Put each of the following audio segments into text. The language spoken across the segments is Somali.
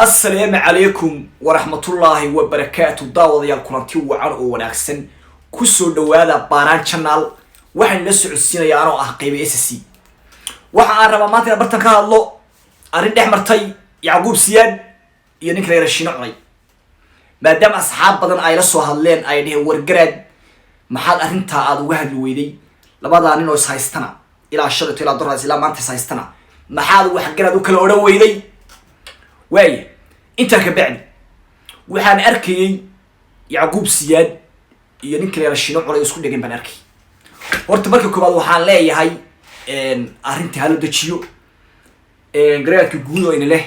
السلام عليكم ورحمة الله وبركاته. داود يا الكرنتي وعن وناكسن كسر دوادا باران شنال وحن لسه عسينا يا أنا أحقيبي SSC وحن ربما ما تنا برتن كه الله أريد أحمر تي يعقوب سياد ينك غير الشيء نعري ما دام أصحاب بدن أيلسوا هاللين أيده ورجرد محل أنت عاد واحد الويدي لبعض أنه سايستنا إلى الشرط إلى درس إلى ما أنت سايستنا محل واحد جرد وكل أوله ويدي واي انت كبعني وحان اركي يعقوب سياد iyo nin kale rashiino culay isku dhigeen baan arkay horta marka koobaad waxaan leeyahay arinta hal dajiyo garaadka guud oo in leh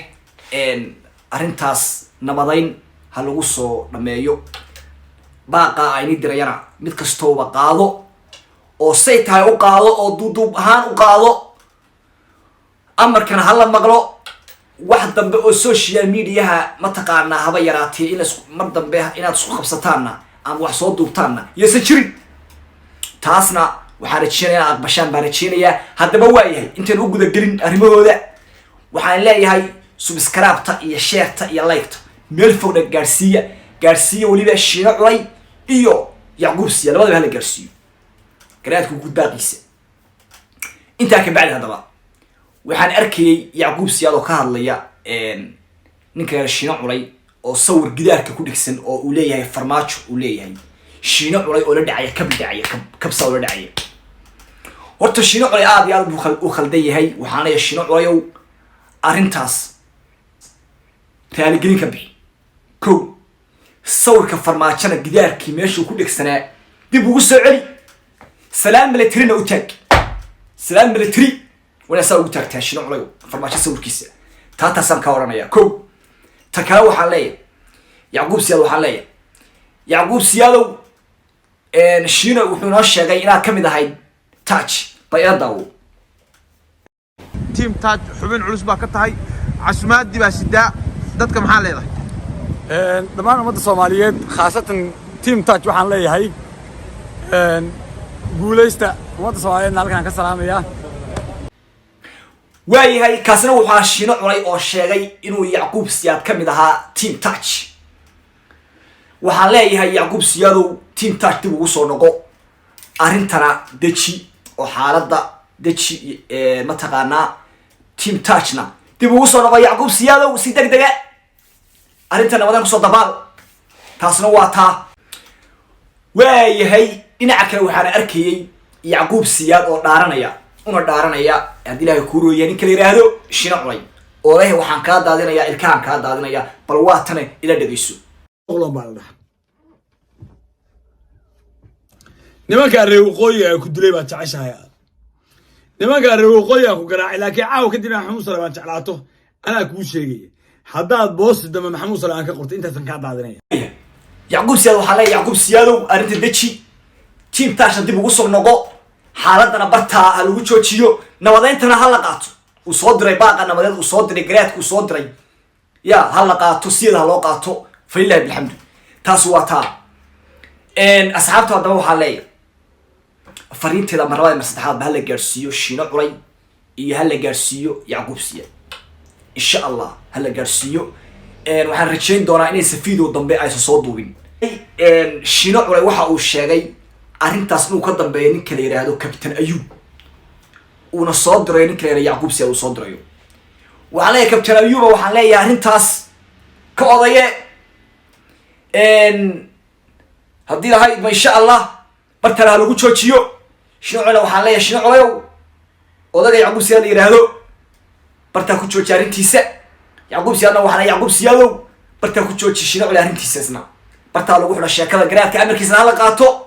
arintaas nabadayn hal lagu soo dhameeyo baaqa ay dirayana mid kastoo qaado oo say tahay u qaado oo duudub ahaan u qaado amarkana hal la maqlo wax dambe oo social media ma taqaana haba yaraatay in mar dambe inaad isku qabsataana ama wax soo duubtaana yeesa jirin taasna waxa rajeenaya aqbashaan baan rajeenaya hadaba waayahay intaan u guda gelin arimahooda waxaan leeyahay subscribe-ta iyo share-ta iyo like-ta meel fog gaarsiiya waliba shiino culay iyo yacquub siya labadaba hal gaarsiiyo garaadku gudbaaqiisa inta ka bacdi hadaba waxaan arkay yacquub siyaad oo ka hadlaya ninka shiino culay oo sawir gidaarka ku dhigsan oo uu leeyahay farmaajo uu leeyahay shiino culay oo la dhacay kabsa oo la dhacay horta shiino culay aad iyo aad buu khaldan yahay waxaana shiino culay oo arintaas taali gelin ka bixi ko sawirka farmaajana gidaarkii meeshuu ku dhigsanaa dib ugu soo celi salaam military u tag salaam military وأنا سأقول ترتاح عليه فرماشة سوور كيسة تاتا سام كورنا يا كو تكلوا حليه يعقوب سيادو حليه يعقوب سيادو نشينا وحنا الشجعينا كم ده هاي تاتش بيادو تيم تاتش حبين علوس باكت هاي عشمات دي بس ده كم حالة ده دمان مدة الصوماليات خاصة تيم تاتش وحليه هاي بوليستا مدة الصوماليات نالكنا كسلام يا waayahay kaasina waxaa shiino culay oo sheegay inuu yacquub siyaad ka mid ahaa team touch waxaan leeyahay yacquub siyaadow team touch dib ugu soo noqo arintana deji oo xaaladda deji ma taqaanaa team touchna dib ugu soo noqo yacquub siyaadow si degdega arintana wadan ku soo dabaal taasna waa taa waayahay dhinaca kale waxaan arkayay yacquub siyaad oo dhaaranaya una dhaaranaya hadii ilaahay ku rooyay nin kale yiraahdo shiino culay oo leh waxaan ka daadinaya ilkaan ka daadinaya bal waa tan ila dhageyso qolo baalda nimanka reeqooyi ay ku dilay baa jacayshaya nimanka reeqooyi ku garaacay laakiin caaw kadib maxamuud salaam jaclaato ana ku sheegay hadaad boos dama maxamuud salaam ka qortay inta tan ka daadinaya yacquub siyaad waxa leeyahay yacquub siyaadow arinta deji team taasha dib ugu soo noqo xaaladana bartaa ha lagu joojiyo nabadayntana ha la qaato uu soo diray baaqa nabadeed uu soo diray garaadku soo diray ya ha la qaato sida loo qaato falilah bilhamd taas waa taa asxaabta hadaba waxa leeyahay fariinteeda marwada mar saddexaad baa la gaarsiiyo shiino culay iyo ha la gaarsiiyo yacquub siyaad insha Allah ha la gaarsiiyo waxaan rajayn doonaa inay safiido dambe ay soo duubin shiino culay waxa uu sheegay arintaas inuu ka dambeeyo nin kale yiraahdo Captain Ayub una soo diray nin kale Yacquub Siyaad uu soo dirayo waxaan leeyahay Captain Ayub waxaan leeyahay arintaas ka odaye hadii lahayd ma insha Allah bartana lagu joojiyo shiino culay waxaan leeyahay shiino culay odaga Yacquub Siyaad yiraahdo barta ku jooji arintiisa Yacquub Siyaadna waxaan leeyahay Yacquub Siyaad barta ku jooji shiino culay arintiisa isna barta lagu xidho sheekada garaadka amarkiisa la qaato